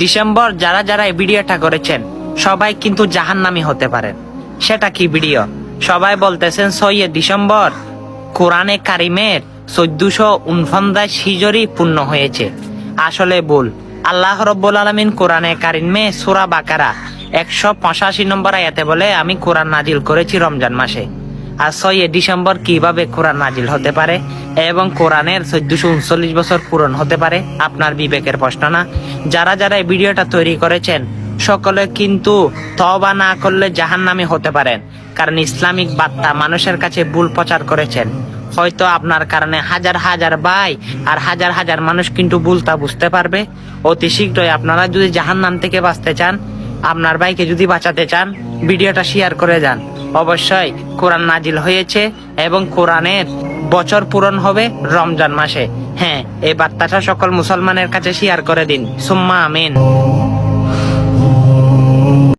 December যারা যারা এই ভিডিওটা করেছেন সবাই কিন্তু জাহান্নামী হতে পারেন। সেটা কি ভিডিও? সবাই বলতেছেন 6 ডিসেম্বর কোরআনে কারিমের 1449 হিজরি পূর্ণ হয়েছে। আসলে ভুল। আল্লাহ রব্বুল আলামিন কোরআনে কারিমে সূরা বাকারা 185 নম্বর আয়াতে বলে, আমি কোরআন নাজিল করেছি রমজান মাসে। আর 6 ডিসেম্বর কিভাবে কোরআন নাজিল হতে পারে এবং কোরআনের 1439 বছর পূরণ হতে পারে? আপনার বিবেকের প্রশ্ন না? যারা যারা এই ভিডিওটা তৈরি করেছেন সকলে কিন্তু তওবা না করলে জাহান্নামী হতে পারেন, কারণ ইসলামিক বার্তা মানুষের কাছে ভুল প্রচার করেছেন। হয়তো আপনার কারণে হাজার হাজার ভাই আর হাজার হাজার মানুষ কিন্তু ভুলটা বুঝতে পারবে। অতি শীঘ্রই আপনারা যদি জাহান্নাম থেকে বাঁচতে চান, আপনার ভাইকে যদি বাঁচাতে চান, ভিডিওটা শেয়ার করে যান। অবশ্যই কোরআন নাজিল হয়েছে এবং কোরআনের বছর পূরণ হবে রমজান মাসে। হ্যাঁ, এই বার্তাটা সকল মুসলমানের কাছে শেয়ার করে দিন। সুম্মা আমিন।